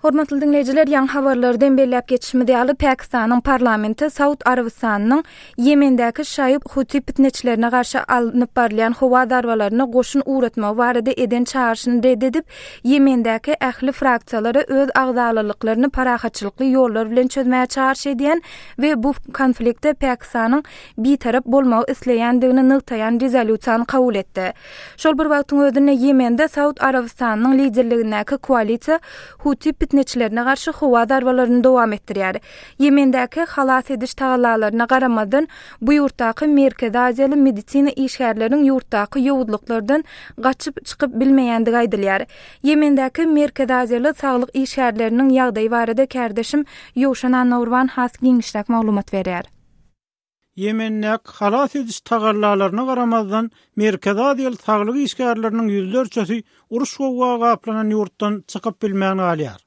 Hormatly dinleyijiler, ýan habarlardan belläp geçişmidi aly Pakistanyň parlamenti Saud Arabistanynyň Yemendäki şaýyp Huti fitneçilerine garşy alınıp barlayan howa darwalaryna goşun uğratma barada eden çağrışyny reddedip Yemendäki ähli fraksiýalary öz agzalılıklaryny parahatçylykly ýollar bilen çözmäge çağrış edýän we bu konfliktde Pakistanyň bir tarap bolmagy isleýändigini nyktaýan rezolýusiýany kabul etdi. Şol bir wagtyň özünde Yemende Saud Arabistanynyň liderligindäki koalisiýa Huti fitneçilerine garşy howa darwalaryny dowam etdirýär. Yemendäki halas ediş tagallalaryna garamadan bu ýurtdaky Merkezi Aziýaly medisina işgärläriniň ýurtdaky ýowudlyklardan gaçyp çykyp bilmeýändigi aýdylýar. Yemendäki Merkezi Aziýaly saglyk işgärläriniň ýagdaýy barada kärdeşim Ýowşan Anurwan has giňişlik maglumat berýär. Yemennek halas ediş tagallalaryna garamazdan Merkezi Aziýaly saglyk işgärläriniň ýüzlerçesi uruş gowa gaplanan ýurtdan çykyp bilmeýän alýar.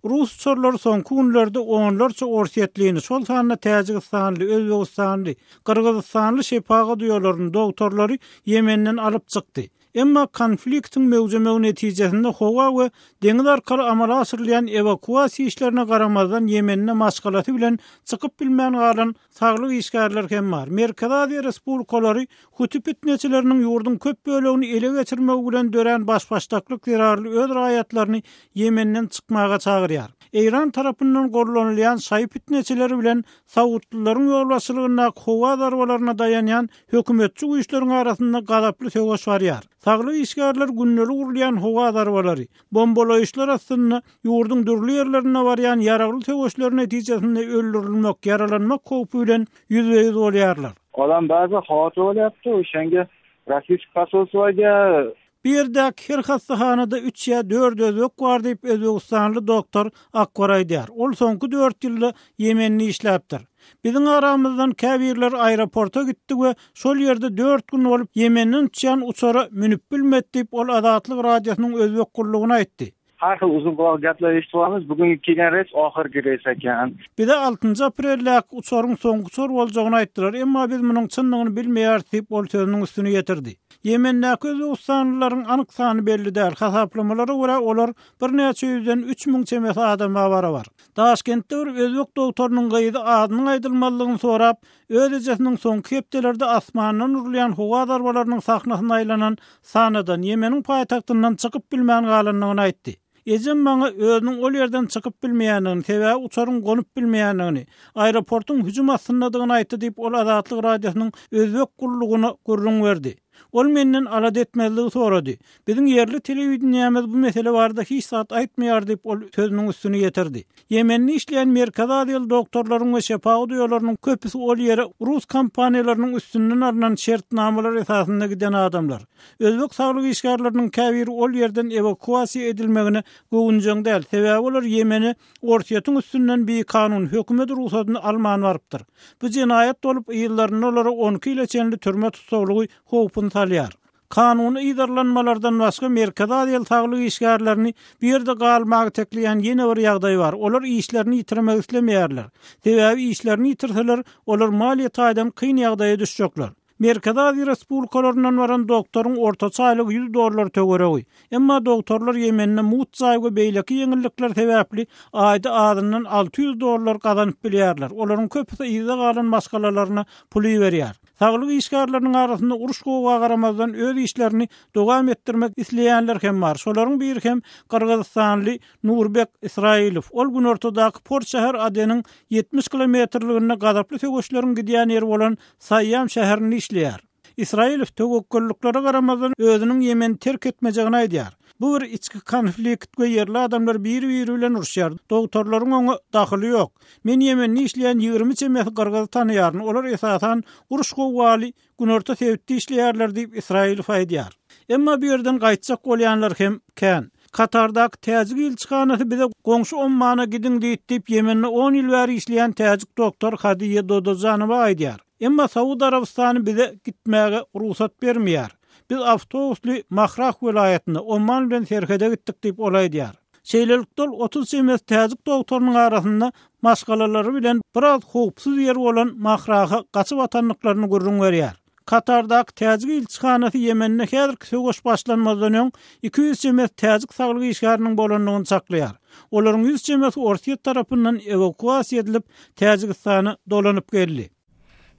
Rus çorlary soňky günlerde onlarça orsiýetliğini şol sanyna Täjikistanyly, Özbegistanly, Kyrgyzstanly şepaga duýalaryň doktorlary Yemenden alyp çykdy. Emma konfliktin mewjudlygy netijesinde howa we deňiz arkaly amala asyrylýan evakuasiýa işlerine garamazdan Yemenne maşgalaty bilen çykyp bilmeýän galan saglyk işgärler hem bar. Merkezi Aziýa respublikalary Huti fitneçileriniň ýurdun köp bölegini ele geçirmek bilen dören başbaşdaklyk zerarly öz raýatlaryny Yemenden çykmaga çagyrýar. İran tarapyndan gorlanylýan şaýyp fitneçileri bilen Saudlylaryň ýolbaşçylygyna howa darwalaryna dayanýan hökümetçi güýçleriň arasynda gazaply söwüş barýar. Saglyk işgärler günleri urulýan howa darwalary, bombalaýyşlar aslynda ýurdun dürli ýerlerine barýan ýaragly söwüşler netijesinde öldürilmek, yaralanmak howpy bilen ýüzbeýiz bolýarlar. Adam bazı hata bolýapdy, oşanga rasist pasolswaga Birdäk her hastahanada 3 ýa 4 özbek bar diýip Özbegistanly doktor akbar aýdýar. Ol soňky 4 ýylda Yemenni işläpdir. Biziň aramyzdan käbirler aeroporta gitdi we şol ýerde 4 gün bolup Yemenniň uçan uçara minip bilmedi diýip ol Azatlyk radiosynyň özbek gurulugyna aýtdy. Har xil uzun gowy gaplar eşitýärmiz. Bugün kelgen reis ahyrky reis eken. Bir de 6 aprellik uçaryň soňky uçar boljagyny aýtdylar. Emma biz munyň çynlygyny bilmeýär diýip ol sözüniň üstüne ýetirdi. Yemendäki Özbegistanlylaryň anyk sany belli däl. Hasaplamalara görä olar bir neçe ýüzden 3000 çemes adam bara bar. Taşkentde bir özbek doktorunyň gaýdy adynyň aýdylmalygyny sorap, öz ejesiniň soňky hepdelerde asmandan urulýan howa darwalarynyň sahnasyna aýlanan sanadan Yemeniň paýtagtyndan çykyp bilmeýän galanlygyny aýtdy. Ejem maňa özüniň ol ýerden çykyp bilmeýändigini, sebäbi uçaryň gonyp bilmeýändigini, aeroportun hüjüm astyndadygyny aýtdy diýip ol Azatlyk radiosynyň özbek gurulugyna gurrun berdi. Ol menden alad etmezligi sorady. Biziň yerli telewizionyamyz bu mesele barada hiç saat aýtmaýar diýip ol sözüniň üstüne ýetirdi. Yemenni işleýän Merkezi Aziýaly doktorlaryň we şepaga duýalarynyň köpüsi ol ýere Rus kompaniýalarynyň üstünden alynan şertnamalar esasynda giden adamlar. Özbek saglyk işgärleriniň käbiri ol ýerden evakuasiýa edilmegine gowunjaň däl. Sebäbi olar Yemeni orsiýetyň üstünden bir kanun hökümet ruhsatyny alman barypdyr. Bu jinayet bolup ýyllaryny olara 12 ýyl çenli türme tutsaglygy howpun salýar. Kanuny iýdarlanmalardan başga Merkezi Aziýaly saglyk işgärlerini bir ýerde galmagy tekleýän ýene bir ýagdaý bar. Olar işlerini ýitirmek islemeýärler. Sebäbi işlerini ýitirseler, olar maliýet aýdan kyn ýagdaýa düşjekler. Merkezi Aziýa respublikalaryndan baran doktoryň ortaça aýlygy $100 töweregi. Emma doktorlar Yemenne mutsaý we beýleki ýeňillikler sebäpli aýda adyndan $600 gazanyp bilýärler. Olaryň köpüsi ýyza galan maskalalarına puly berýär. Saglyk işgärleriniň arasynda uruş gowa garamazdan öz işlerini dowam etdirmek isleýänler hem bar. Şolaryň biri hem Kyrgyzstanly Nurbek Israilow. Ol gün ortadaky Port şäher adynyň 70 kilometrligine gazaply söwüşleriň gidýän ýeri bolan Sayyam şäherini işleýär. Israilow töwekküllüklere garamazdan özüniň Yemen terk etmejegini aýdýar. Bu bir içki konflikt we yerli adamlar biri-biri bilen uruşýar. Doktorlaryň oňa daxily ýok. Men Yemenni işleýän 20 çemes Kyrgyz tanýaryn. Olar esasan uruş gowaly günorta sebäpli işleýärler diýip Israilow aýdýar. Emma bu ýerden gaýtjak bolýanlar hem kän. Katardaky Täjik ilçihanasy bize goňşy Ommana gidin diýip Yemenni 10 ýyl bäri işleýän Täjik doktor Hadiýe Dodozanowa aýdýar. Emma Saud Arabistany bize gitmäge ruhsat bermeýär. Biz awtobusly Mahrah welaýatyna Omman bilen serhede gitdik diýip olaýdýar. Şeýlelikde 30 çemes Täjik doktorunyň arasynda maşgalalary bilen biraz howpsuz ýer bolan Mahraha gaçyp atanlyklaryny gurrun berýär. Katardaky Täjik ilçihanasy Yemenne häzirki söwüş başlanmazdan öň 200 çemes Täjik saglyk işgäriniň bolanlygyny saklaýar. Olaryň 100 jemesi Orsiýet tarapyndan evakuasiýa edilip, Täjikistana dolanyp geldi.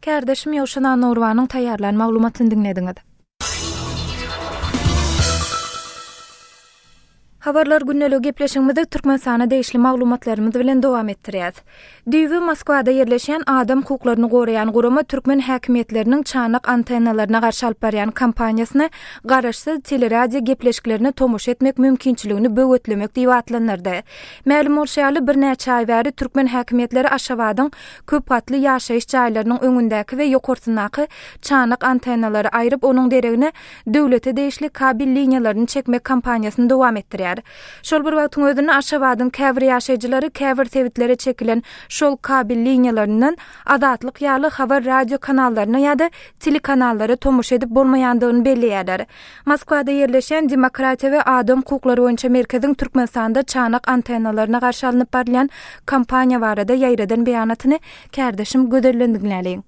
Kardeşim Ýowşan Norwanyň taýýarlan maglumatyny dinlediňiz. Habarlar günnälik gepleşigimizde Türkmenistana değişli maglumatlarymyz bilen dowam etdirýäs. Düýbi Moskwada ýerleşen adam hukuklaryny goraýan gurama Türkmen häkimetleriniň çanak antennalaryna garşy alyp barýan kampaniýasyny garaşsyz teleradio gepleşiklerini tomuş etmek mümkinçiligini böwetlemek diýip atlanyrdy. Ma'lum bolşaýaly bir näçe ay bäri Türkmen häkimetleri Aşgabatyň köp gatly ýaşaýyş jaýlarynyň öňündäki we ýokurtyndaky çanak antennalary aýryp onuň deregine döwlete değişli kabil liniýalaryny çekmek kampaniýasyny dowam etdirýär. Şol bir wagtyň özünde Aşgabatyň käbir ýaşaýjylary käbir tewitlere çekilen şol kabil liniýalaryndan adatlyk ýaly habar radio kanallarına ýa-da telekanallary tomuş edip bolmaýandygyny belliýärler. Moskwada ýerleşen Demokratiýa we Adam hukuklary boýunça merkeziň Türkmenistanda çanak antennalaryna garşy alynıp barýan kampaniýa barada ýaýradan beýanatyny kardeşim göderlendiňläliň.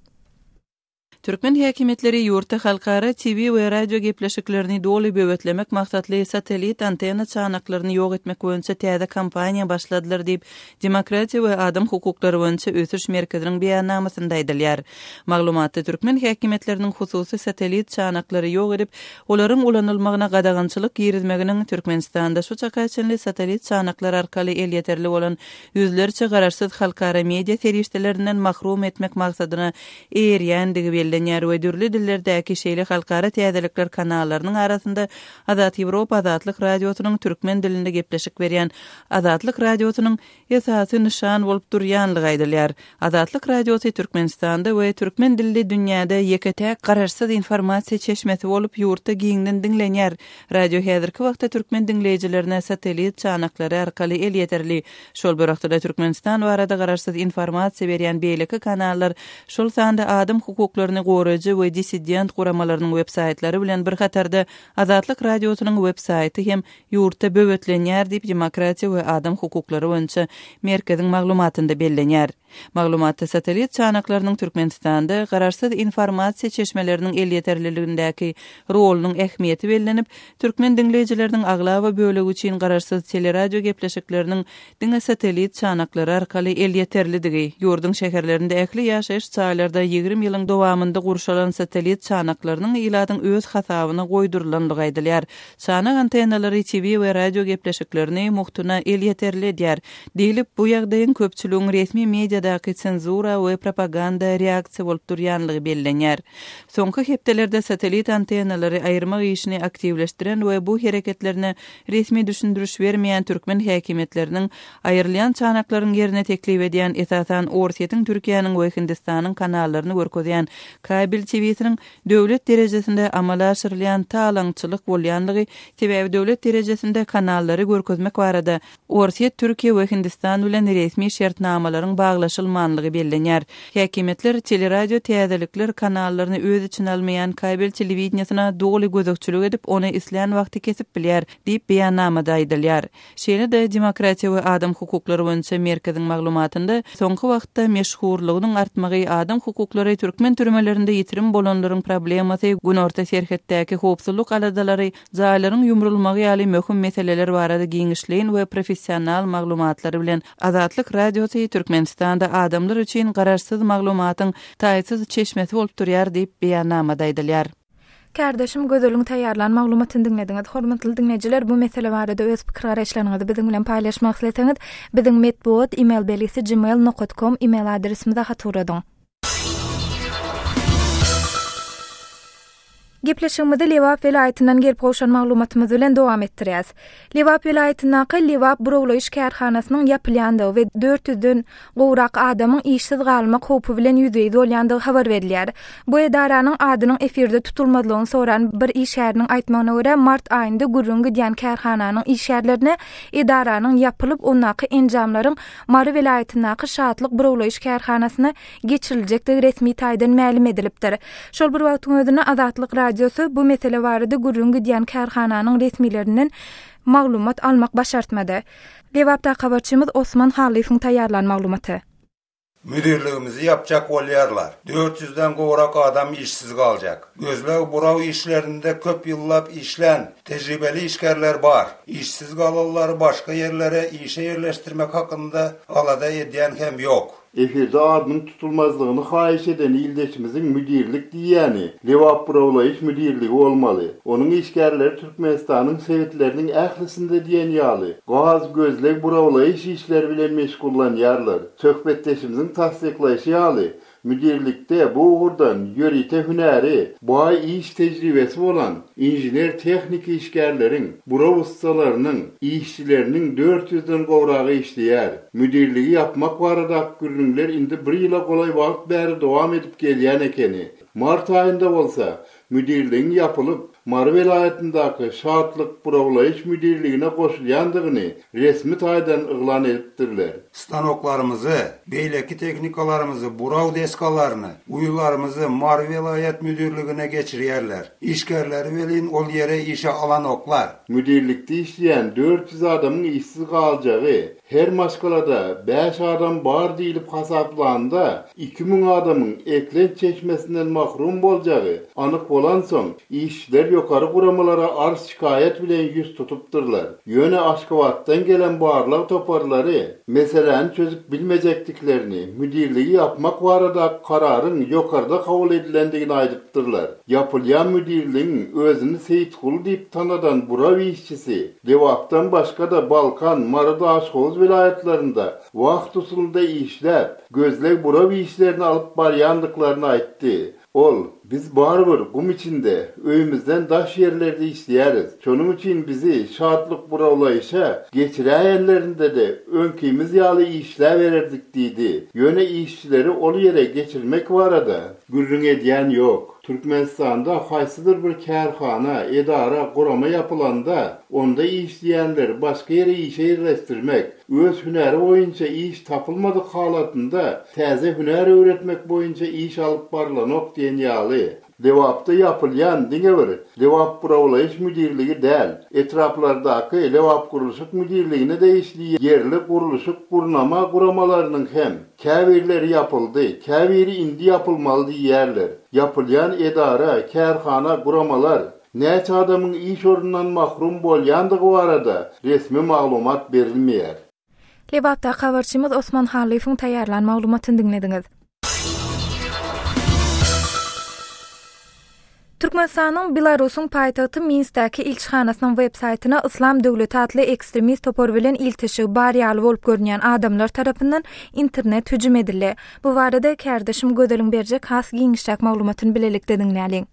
Türkmen häkimetleri ýurtda halkara TV we radio gepleşiklerini doly böwetlemek maksatly satelit antenna çanaklaryny ýok etmek boýunça täze kampaniýa başladylar diýip Demokratiýa we Adam hukuklary boýunça ösüş merkeziniň beýannamasynda aýdylýar. Maglumatda Türkmen häkimetleriniň hususy satelit çanaklary ýok edip, olaryň ulanylmagyna gadagançylyk ýerizmeginiň Türkmenistanda şu çakaçynly satelit çanaklar arkaly el ýeterli bolan ýüzlerçe garaşsyz halkara media serişdelerinden mahrum etmek maksadyna eýerýändigi bellenýär we dürli dillerdäki şeýle halkara täzelikler kanallarynyň arasynda Azat Ýewropa Azatlyk radiosynyň türkmen dilinde gepleşik berýän Azatlyk radiosynyň esasy nişan bolup durýanlygy aýdylýar. Azatlyk radiosy Türkmenistanda we türkmen dilli dünýäde ýeketäk garaşsyz informasiýa çeşmesi bolup ýurtda giňden dinlenýär. Radio häzirki wagtda türkmen dinleýijilerine satelit çanaklary arkaly el ýeterli. Şol bir wagtda Türkmenistan barada garaşsyz informasiýa berýän beýleki kanallar şol sanda adam hukuklaryny goraýjy we dissident guramalarynyň websaytlary bilen bir hatarda Azatlyk radiosynyň websaýty hem ýurtda böwetlenýär diýip Demokratiýa we Adam hukuklary boýunça merkeziň maglumatynda bellenýär. Maglumatda satelit çanaklarynyň Türkmenistanda garaşsyz informasiýa çeşmeleriniň el ýeterliligindäki rolunyň ähmiýeti bellenip, türkmen dinleýijileriniň aglawa bölegi üçin garaşsyz teleradio gepleşikleriniň diňe satelit çanaklary arkaly el ýeterlidigi, ýurdun şäherlerinde ähli ýaşaýyş çaýlarda 20 ýylyň dowamynda gurşalan satelit çanaklarynyň iladyň öz hasabyna goýdurulanlygy aýdylýar. Çanak antennalary TV we radio gepleşiklerini muhtuna el ýeterli diýär. Diýilip, bu ýagdaýyň köpçüligiň resmi mediadaky senzura we propaganda reaksiýa bolup durýanlygy bellenýär. Soňky hepdelerde satelit antennalary aýyrmak işini aktivleşdiren we bu hereketlerine resmi düşündürüş bermeýän türkmen häkimetleriniň aýrylýan çanaklaryň ýerine teklip edýän esasan Orsiýetiň Türkiýanyň we Hindistanyň kanallaryny görkezýän kabil TV-siniň döwlet derejesinde amala aşyrylýan talaňçylyk bolýanlygy sebäbi döwlet derejesinde kanallary görkezmek barada Orsiýet Türkiýe we Hindistan bilen resmi şertnamalaryň baglaşylmanlygy bellenýär. Häkimetler teleradio täzelikler kanallaryny öz içine almayan kabel telewizionyasına doly gözükçülük edip onu isleyen vakti kesip bilýär diýip beýannamada aýdylýar. Şeýle de Demokratiýa we Adam hukuklary boýunça merkeziň maglumatynda soňky wagtda meşhurlygynyň artmagy adam hukuklary türkmen türmelerinde ýitirim bolanlaryň problemasy günorta serhetdäki howpsuzlyk aladalary jaýlaryň ýumrulmagy ýaly möhüm meseleler barada giňişleýin we professional maglumatlary bilen Azatlyk radiosy Türkmenistanda adamlar üçin garaşsyz maglumatyň taýsyz çeşmesi bolup durýar diýip beýannamada aýdylýar. Kardeşim gözeliň taýýarlan maglumatyny dinlediňiz. Hormatly dinleýijiler, bu mesele barada öz pikir-garaşlaryňyzy biziň bilen paýlaşmak isleseňiz, biziň medbuat email belgisi gmail.com email adresimize hatırladyň. Gepleşigimizde Lewap welaýatynyň gelip goşan maglumatymyz bilen dowam etdirýäs. Lewap welaýatynyň Lewap Burowlaýyş kärhanasynyň ýapylýandygy we 400-den gowrak adamyň işsiz galmak howpy bilen ýüzeye bolýandygy habar berilýär. Bu edaranyň adynyň efirde tutulmadygyny soran bir iş ýeriniň aýtmagyna görä, mart aýynda gürrüňgi diýen kärhananyň iş ýerlerine edaranyň ýapylyp onnaky enjamlaryň Mary welaýatynyň Şatlyk Burowlaýyş kärhanasyna geçiriljekdigi resmi taýdan ma'lum edilipdir. Şol bir wagtyň özüne Azatlyk radiosu bu mesele barada gürrüňgi diýen kärhananyň resmilerinden maglumat almak başartmady. Lewapda habarçymyz Osman Halifowyň taýýarlan maglumaty. Müdürlüğümüzü yapacak olyarlar. 400'den gorak adam işsiz kalacak. Gözler burav işlerinde köp yıllap işlen, tecrübeli işgerler var. İşsiz kalanları başka yerlere işe yerleştirmek hakkında alada ediyen hem yok. Efirde adının tutulmazlığını hayiş eden ildeşimizin müdirlik diyeni, Levap Buravlayış müdirliği olmalı. Onun işgerleri Türkmenistan'ın sevitlerinin ehlisinde diyen yalı. Gaz gözlek Buravlayış işler bilen meşgullan yarlar. Söhbetteşimizin tasdiklayışı yalı. Müdirlikte bu uğurdan yörite hüneri, bu iş tecrübesi olan injiner teknik işgerlerin, burav ustalarının, işçilerinin 400'den kovrağı işleyer. Müdirliği yapmak varada gürünler indi bir yıla kolay vakit beri devam edip gelyen ekeni. Mart ayında olsa müdirliğin yapılıp Mar velayetindeki Şahatlık Buravlayış müdirliğine koşulyandığını resmi taydan ıglan ettirler. Stanoklarımızı, beyleki teknikalarımızı, burav deskalarını, uyularımızı Mar velayet müdürlüğüne geçiriyerler. İşgerleri velin ol yere işe alan oklar. Müdirlikte işleyen 400 adamın işsiz kalacağı, her maşgalada 5 adam bar deyilip hasaplanda 2000 adamın eklen çeşmesinden mahrum olacağı anık olan son işçiler yukarı kuramalara arz şikayet bilen yüz tutuptırlar. Yöne Aşkavat'tan gelen bağırlar toparları meselen çözüp bilmeyecektiklerini müdirliği yapmak varada kararın yukarıda kabul edilendiğini aydıktırlar. Yapılayan müdirliğin özünü Seyitgul deyip tanıdan burav işçisi, Levap'tan başka da Balkan, Marada Aşkoz vilayetlerinde vakt usulunda işlep, gözlek burav işlerini alıp baryandıklarını aytti. Ol, biz barbur kum içinde, öyümüzden daş yerlerde işleyeriz. Şunun için bizi şahatlık buravlayışa geçireyenlerinde de önkimiz yağlı işler verirdik dedi. Yöne işçileri ol yere geçirmek varada, gürrün ediyen yok. Türkmenistan'da haysıdır bir kârhana, edara, kurama yapılanda, onda işleyenler başka yere işe yerleştirmek, öz hüneri boyunca iş tapılmadık halatında, taze hüneri öğretmek boyunca iş alıp barlanok diyen yağlı. Levap'ta yapılayan diňewer, Levap Buravlayış müdirligi değil, etraflardaki Levap Kuruluşuk müdirligine de işliýär. Yerli kuruluşuk kuramalarının hem käbirleri yapıldı, käbiri indi yapılmalı diýerler. Yapılayan edara, kärhana, kuramalar, näçe adamın iş orundan mahrum bolýandygy barada resmi maglumat berilmeýär. Levap'ta habarçymyz Osman Halifoň taýýarlan maglumatyny dinlediňiz. Türkmenistanyň Belarusyň paýtagty Minskdäki ilçihanasynyň web-saýtyna Islam Döwleti adly ekstremist topar bilen iltişigi barýaly bolup görünýän adamlar tarapyndan internet hüjüm edildi. Bu barada kärdeşim Gödeliň berjek has giňişlik maglumatyny bilelikde dinläliň.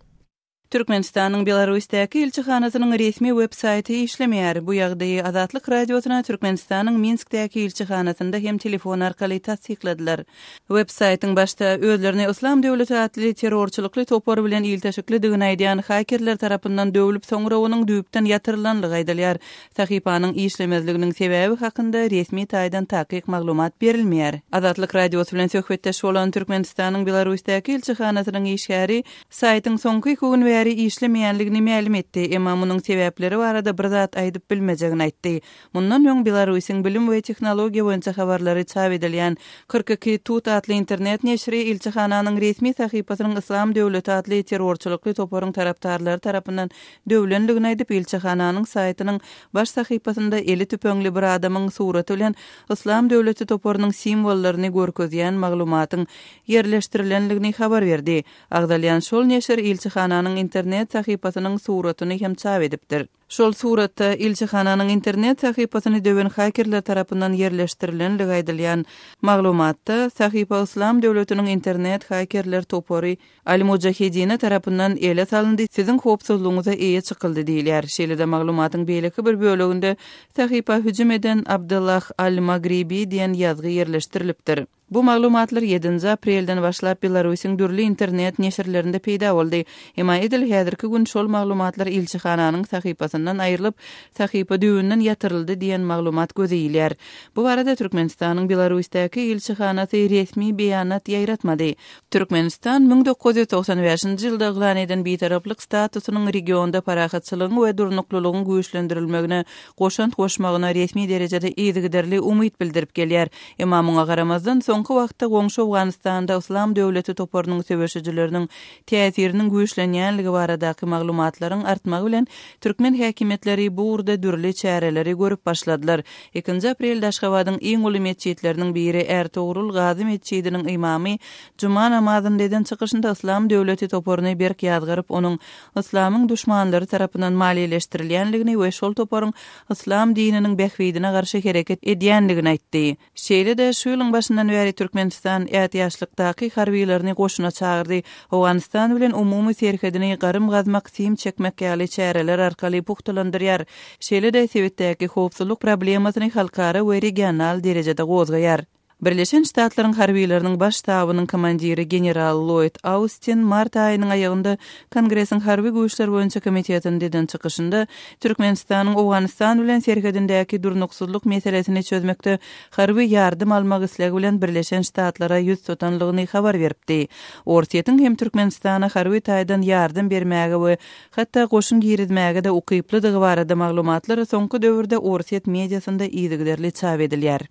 Türkmenistanyň Belarusdäki ilçihanasynyň resmi web-saýty işlemeýär. Bu ýagdaýy Azatlyk radiosyna Türkmenistanyň Minskdäki ilçihanasynda hem telefon arkaly tasdikladylar. Web-saýtyň başda özlerini Islam Döwleti adly terrorçylykly topar bilen ilteşiklidigini aýdýan hakerler tarapyndan döwülip soňra onuň düýpden ýatyrylanlygy aýdylýar. Sahypanyň işlemezliginiň sebäbi hakynda resmi taýdan takyk maglumat berilmeýär. Azatlyk radiosy bilen söhbetdeş bolan Türkmenistanyň Belarusdäki ilçihanasynyň işgäri saýtyň soňky gün işlemeýänligini ma'lum etdi. Emma munyň sebäpleri barada bir zat aýdyp bilmejegini aýtdy. Mundan öň Belarusyň bilim we tehnologiýa boýunça habarlary çap edilýän 42 Tut adly internet neşri ilçihananyň resmi sahypasynyň Islam Döwleti adly terrorçylykly toparyň tarapdarlary tarapyndan döwlenligini aýdyp ilçihananyň saýtynyň baş sahypasynda eli tüpöňli bir adamyň suraty bilen Islam Döwleti toparynyň simwollaryny görkezýän maglumatyň yerleşdirilenligini habar berdi. Agdalýan şol neşir ilçihananyň internet sahypasynyň suratyny hem çap edipdir. Şol suratda ilçihananyň internet sahypasyny döwen hakerler tarapyndan yerleşdirilenligi aýdylýan maglumatda sahypa Islam Döwletiniň internet hakerler topary Al-Mujahidin tarapyndan ele salyndy. Siziň hopsuzlygyňyza eýe çykyldy diýilýär. Şeýle-de maglumatyň beýleki bir böleginde sahypa hüjüm eden Abdullah Al-Magribi diýen ýazgy yerleşdirilipdir. Bu maglumatlar 7 aprelden başlap Belarusyň dürli internet neşirlerinde peýda boldy. Emma edil häzirki gün şol maglumatlar ilçihananyň sahypasy sahypasyndan aýrylyp sahypa düýünden ýatyryldy diýen maglumat gözeýilýär. Bu barada Türkmenistanyň Belarusdaky elçihanasy resmi beýanat ýaýratmady. Türkmenistan 1995-nji ýylda eglan eden betaraplyk statusynyň regionda parahatçylygyň we durnuklulygyň güýçlendirilmegine goşmagyna resmi derejede ýygyderli umyt bildirip gelýär. Emma muňa garamazdan soňky wagtda goňşy Awganistanda Islam döwleti toparynyň söwüşçileriniň täsiriniň güýçlenýänligi baradaky maglumatlaryň artmagy bilen türkmen häkimetleri bu urda dürli çäreleri görüp başladylar. 2 aprelde Aşgabatyň iň uly mesçitleriniň biri Ertuğrul Gazi mesçidiniň imamy Juma namazyndan çykyşynda Islam döwleti toparyny berk ýazgaryp onuň islamyň düşmanlary tarapyndan maliýeleşdirilýänligini we şol toparyň islam dininiň behwidine garşy hereket edýänligini aýtdy. Şeýle-de şu ýylyň başyndan beri Türkmenistan ýaşlykdaky harbiýlerini goşuna çağırdy. Awganistan bilen umumy serhedini garym gazmak, sim çekmek ýaly çäreler arkaly puhtalandyrýar. Şeýle-de sebäpdäki howpsuzlyk problemasyny halkara we regional derejede gozgaýar. Birleşen Ştatlaryň harbiýleriniň baş ştabynyň komandiri general Lloyd Austin mart aýynyň aýagynda Kongressiň harby güýçler boýunça komitetinden çykyşynda Türkmenistanyň Awganistan bilen serhedindäki durnuksuzlyk meselesini çözmekde harby ýardym almak islegi bilen Birleşen Ştatlara ýüz tutanlygyny habar beripdi. Ortiýetiň hem Türkmenistana harby taýdan ýardym bermäge we hatda goşun girizmäge de ukyplydygy barada maglumatlar soňky döwürde Ortiýet mediasynda ýygyderli çap edilýär.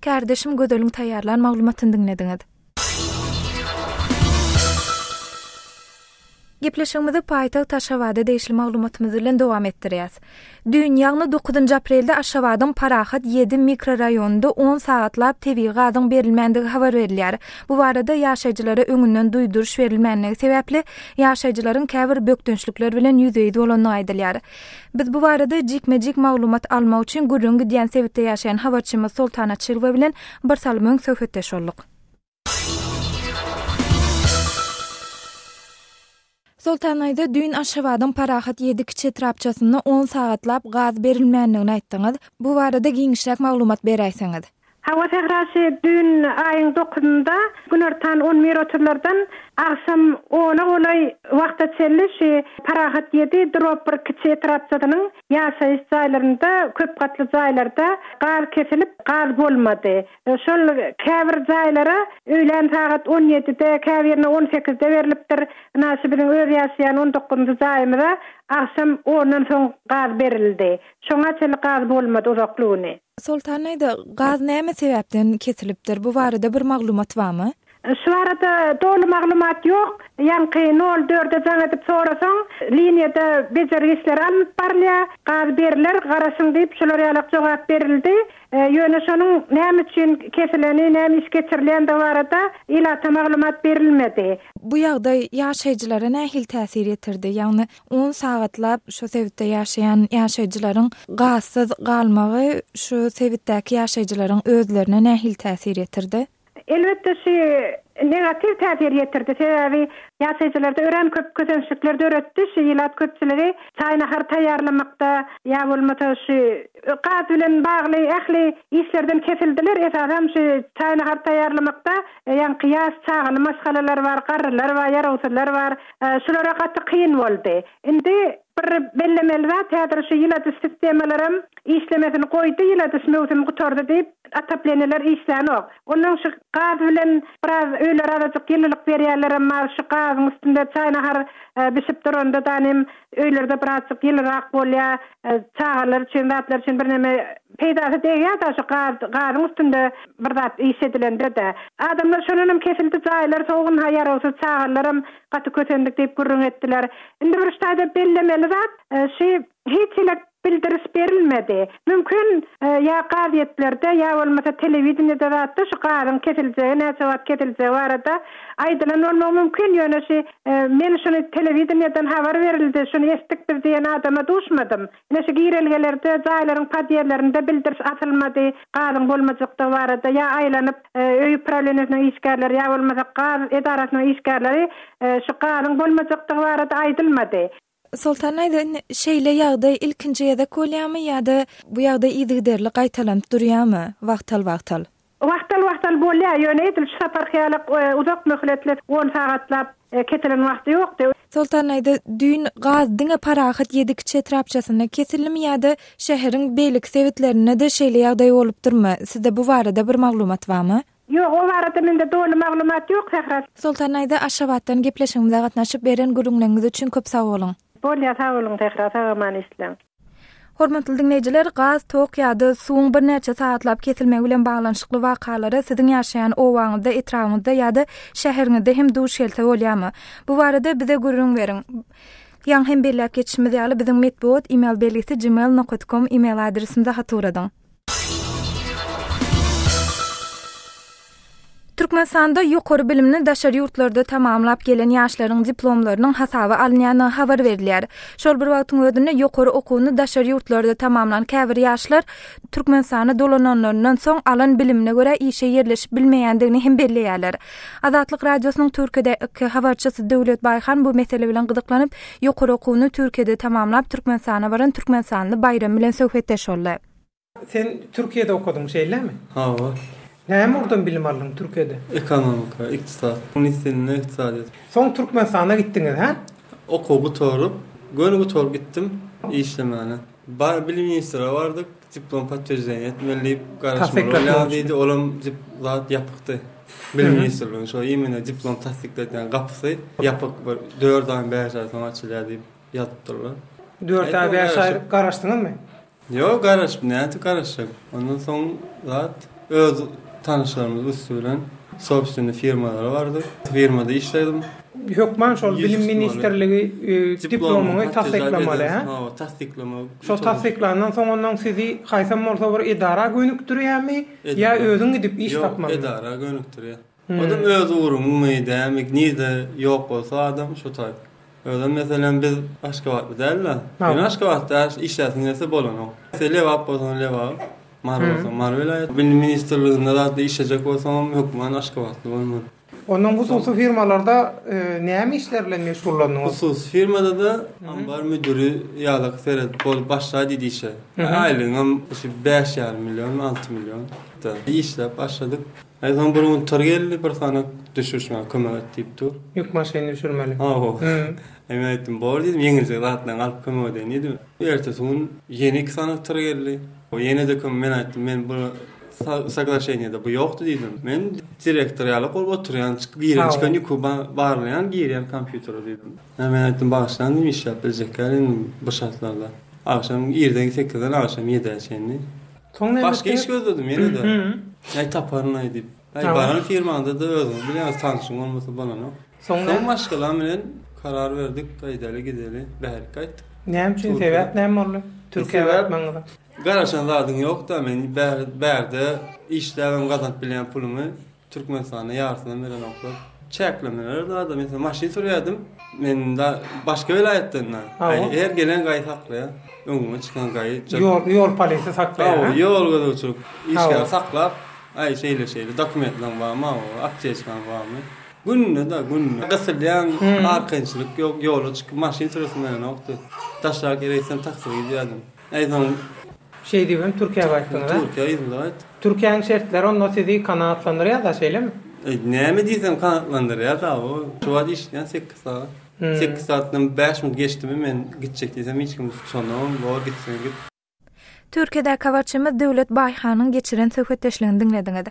Kardeşim Gödölüň taýýarlan maglumatyny dinlediňiz. Gepleşigimizi paýtagyt Aşgabatda değişli maglumatymyz bilen dowam etdirýäs. Dünýäni 9 aprelde Aşgabatyň Parahat 7 mikroraýonunda 10 sagatlap tebii gazyň berilmendigi habar berilýär. Bu barada ýaşaýjylara öňünden duýduruş berilmänligi sebäpli ýaşaýjylaryň käbir bökdünçlikler bilen ýüzeýdi bolanyny aýdylýar. Biz bu barada jikmejik maglumat almak üçin Gürrüňki diýen sebäpde ýaşaýan habarçymyz Sultana Çylwa bilen bir salmyň söhbetdeş bolduk. Sultanaýda dün Aşgabatyň Parahat 7 kiçi trapçasyna 10 sagatlap gaz berilmänligini aýtdyňyz. Bu barada giňişlik maglumat berýärsiňiz. Hawa tegrasy dün aýyň 9-ynda günortan 10 minutlardan aksam 10-a golay wagtda çelişi Parahat 7 drop bir kiçi trapçasynyň ýaşaýyş jaýlarynda köp gatly jaýlarda gaz kesilip gaz bolmady. Şol käbir jaýlara öýlen saat 17-de, käbirine 18-de berilipdir. Nasibiniň öz ýaşaýan 19-njy jaýymyza aksam 10-dan soň gaz berildi. Şoňa çel gaz bolmady uzaklygyny. Sultanaýda gaz näme sebäpden kesilipdir? Bu barada bir maglumat barmy? Şu arada dolu maglumat yok. Yankı 04'de jaňatyp sorasaň, liniýada bejergisler alyp barlýar, gaz beriler, garaşyň diýip şolar ýalyk jogap berildi. Ýöne şonuň näme üçin kesileni, näme iş geçirilýän de barada ilata maglumat berilmedi. Bu ýagdaý ýaşaýjylara nähil täsir etirdi? Ýagny 10 sagatlap şu sebäpde ýaşaýan ýaşaýjylaryň gazsyz galmagy şu sebäpdäki ýaşaýjylaryň özlerine nähil täsir etirdi? Elbette negativ täsir ýetirdi. Sebäbi ýaşaýjylarda ören köp közençlikler döretdi. Şu ýylat köpçüleri çaýnahar taýýarlamakda ýa bolmasa şu gaz bilen bagly ähli işlerden kesildiler. Esasen şu çaýnahar taýýarlamakda ýa qiyas çagyny maşgalalar bar, garrylar bar, ýarawsylar bar. Şulara gatly kyn boldy. Indi bir bellemeli täze şu ýylat sistemalaram işlemesini goýdy, ýylat mewsum gutardy diýip atapleneler işlänok. Onuň şu gaz bilen biraz öýler aradyk ýyllyk berýärler, amma şu gazyň üstünde çaýnahar bişip duranda danym öýlerde birazcık ýyllyrak bolýar, çagalar üçin, zatlar üçin bir näme peýda edýär da şu gazyň üstünde bir zat işedilende de. Adamlar şonuň kesildi jaýlar soğun haýarosy çagalarym gaty kötendik diýip gürrüň etdiler. Indi bir ştaýda bellemeli zat hiç bildiriş berilmedi. Mümkün ya gazetlerde ya bolmasa telewizionyada da şu gazyň kesiljeği, näçe wagt kesiljeği barada aýdylan bolmagy mümkün. Ýöne men şunu telewizionydan habar berildi, şunu esdik bir diýen adama duşmadym. Ine şu girelgelerde, jaýlaryň padýerlerinde bildiriş atylmady, gazyň bolmajykda barada ya aýlanyp öýü problemine işgärler ya bolmasa gaz edarasynyň işgärleri şu gazyň bolmajykda barada aýdylmady. Sultanaýda şeýle ýagdaý ilkinji ýa-da bolýarmy ýa-da bu ýagdaý ýygyderli gaýtalanyp durýarmy wagtal? Wagtal bolýar, ýöne edil sapar hyýalyk uzak möhletler 10 sagatlap ketilen wagty ýokdy. Sultan aýdy düýn gaz diňe parahat ýedikçe etrapçasyna kesilimi ýa-da şäheriň beýlik sewetlerine de şeýle ýagdaý bolup durma. Sizde bu barada bir maglumat barmy? Ýok, o barada mende dolu maglumat ýok Sehra. Sultan aýdy Aşgabatdan gepleşigimizde gatnaşyp beren gurulňyňyz üçin köp sag bolun. Bolýar, sag bolun Sehra, sagaman islam. Hormatly dinleýijiler, gaz, tok ýa-da suwuň bir näçe saatlap kesilmegi bilen baglanşykly wakalary siziň ýaşaýan owaňyzda, etrawyňyzda ýa-da şäheriňizde hem duş gelse bolýarmy? Bu barada bize gurulň beriň. Ýa hem belläp geçişimiz ýaly biziň medbuat email belgisi gmail.com email adresimizde haturadyň. Türkmenistanda ýokary bilimni daşary ýurtlarda tamamlap gelen ýaşlaryň diplomlarynyň hasaby alynýany habar berilýär. Şol bir wagtyň özünde ýokary okuwny daşary ýurtlarda tamamlanan käbir ýaşlar Türkmenistana dolananlaryndan soň alan bilimine göre işe ýerleşip bilmeýändigini hem belleýärler. Azatlyk radiosynyň Türkiýedäki habarçysy Döwlet Baýhan bu mesele bilen gyzyklanyp ýokary okuwny Türkiýede tamamlap Türkmenistana baran Türkmenistanly bayram bilen söhbetdeş boldy. Sen Türkiýede okudyň şeýlemi? Ha. Näme urdan bilim aldın Türkiýede? Ekonomika, iktisat, üniversitede iktisadiýat. Soň Türkmenistana gitdiňiz, ha? Okuw torup, gönügü torup gittim işlemene. Bar bilim ministeri bardyk, diplom patwierdzenie etmeliyip garaşmalar diýdi, olam zat ýapykdy. Bilim ministerligiň şo ýemine diplom tasdikleýän gapysy ýapyk bir 4 aý 5 aý soň açylýar diýip ýatypdyrlar. 4 aý 5 aý garaşdyňyzmy? Ýok, garaşmady, garaşyk. Ondan soň zat öz tanışlarımız usulen sobstüne firmalar vardı. Firmada işledim. Hökman şol bilim ministerligi diplomuny tasdiklamaly, ha? Ha, tasdiklama. Şo tasdiklandan soň ondan sizi haýsam bolsa bir idara gönükdirýärmi? Ýa özüň gidip iş tapmaly? Yok, idara gönükdirýär. Adam öz urumy demek nide ýok bolsa adam şo taýp. Öden meselen biz Aşgabatda däl-la. Ben Aşgabatda işläsiniňse bolanok. Lewap bolsa lewap. Marwela bilim ministerliginde da işlejek bolsam hökmen Aşgabatda bolmaly. Onun hususy firmalarda näme işlerle meşgullanýar? Hususy firmada da ambar müdürü ýalyk seret bolup başlady diýişe. Aýlygyň 5,5 milyon, 6 milyon da işlep başladyk. Aýdan bir gün geldi, bir sana düşürüşme kömek etdiýipdir. Ýük maşyny düşürmeli. Ha. Emin etdim, bol dedim, ýeňilçe ratdan alyp kömek edýän. Ertesi gün ýeni sana geldi. O ýene de men aýtdym, men bu soglашениýede bu ýokdy diýdim. Men direktor ýalyk bolup oturýan, giren çykan ýukuba barlayan giren kompýutere diýdim. Men aýtdym, başlandy iş ýap bileceklerin bu şartlarda. Akşam 7-den 8-den akşam 7-e çenli. Başka iş gözledim ýene de. Aý taparyn aýdyp. Aý baran firmanda da özüm bilen tanışyň bolmasa bolany. Soň başgalar bilen karar berdik, gaýdaly gideli, bäri gaýtdyk. Näme üçin sebäp näme boldy? Türkiýede maňda. Garaşan zadyň ýok da men bärde işläwem gazanp bilen pulumy Türkmenistana ýarsyna beren oklap çäklemeler da mesela maşyn sürýärdim. Men da başga vilayetden. Her gelen gaý saklaýar. Öňüme çykan gaý. Ýol polisi saklaýar. Ýol goýuçuk işler saklap, aý şeýle dokumentler barmy, apteçkan barmy. Günne gasylýan arkançylyk ýok, ýola çykyp maşyn sürýärsiň nokta. Taşlar gereksem taksir edýärdim. Aýdan şey diýen Türkiýe baýtdyňyz. Türkiýe ýa-da Türkiýanyň şertleri onu sizi kanatlandyrýar da şeýlemi? Näme diýsem kanatlandyrýar da o. Şu wagt işleýän 8 saat. 8 saatdan 5 minut geçdimi men gitjek diýsem hiç kim tutşanam, bar gitsen git. Türkiýede habarçymyz Döwlet Baýhanyň geçiren söhbetdeşligini dinlediňiz.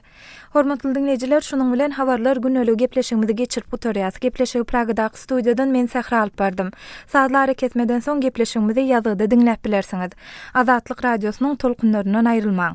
Hormatly dinleýijiler, şunuň bilen habarlar güneligi gepleşigimizi geçirip oturýas. Gepleşigi Pragadaky studiýadan men Sehra alyp bardym. Saatlar ketmeden soň gepleşigimizi ýazgyda dinläp bilersiňiz. Azatlyk radiosynyň tolkunlaryndan aýrylmaň.